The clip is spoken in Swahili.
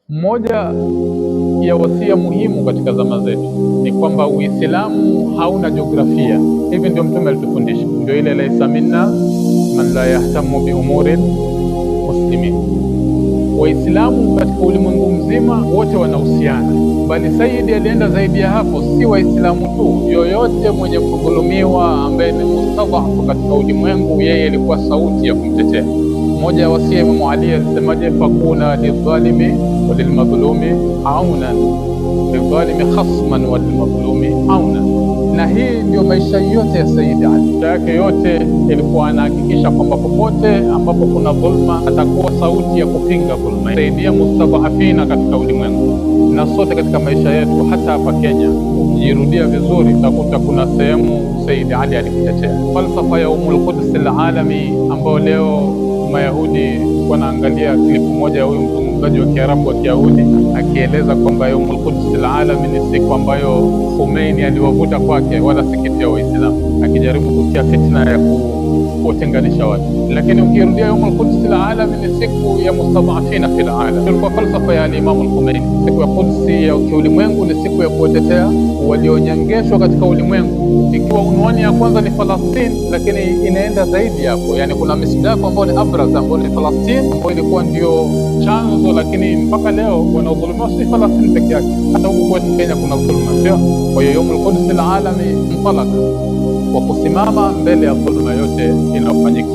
Mmoja ya wasia muhimu katika zama zetu ni kwamba Uislamu hauna jiografia. Hivi ndio Mtume alitufundisha, ndio ile laisa minna man la yahtamu bi umuri muslimin. Waislamu katika ulimwengu mzima wote wanahusiana, bali Sayyidi alienda zaidi ya hapo. Si Waislamu tu, yoyote mwenye kudhulumiwa ambaye ni mustadhafu katika ulimwengu, yeye alikuwa sauti ya kumtetea. Mmoja ya wasia Imamu Ali alisemaje? Fakuna lidhalimi walilmadhlumi aunan, lidhalimi khasman walilmadhlumi aunan. Na hii ndio maisha yote ya Sayyid Ali. Maisha yake yote ilikuwa anahakikisha kwamba popote ambapo kuna dhulma atakuwa sauti ya kupinga dhulma, saidia mustadhafina katika ulimwengu. Na sote katika maisha yetu, hata hapa Kenya, ukijirudia vizuri utakuta kuna sehemu Sayyid Ali alikutetea. Falsafa ya Quds al-alami ambayo leo Mayahudi wanaangalia klipu moja ya huyu mzungumzaji wa Kiarabu wa Kiyahudi akieleza kwamba Quds al-alami ni siku ambayo Khomeini aliwavuta kwake, wala si kitu ya Waislamu, akijaribu kutia fitna ya kutenganisha watu. Lakini ukirudia Quds al-alami ni siku ya mustadhafina fil alam. Ilikuwa falsafa ya Imam al-Khomeini. Siku ya Quds ya kiulimwengu ni siku ya kuwatetea walionyangeshwa katika ulimwengu, ikiwa unwani ya kwanza ni Falastini, lakini inaenda zaidi hapo. Yani kuna misdaq ambao ni abraz, ambao ni Falastini, ambao ilikuwa ndio chanzo, lakini mpaka leo wanaodhulumiwa si Falastini peke yake, hata huku kwetu Kenya kuna dhulma, sio? Kwa hiyo Quds al-alami mtalaka wa kusimama mbele ya dhulma yote inayofanyika.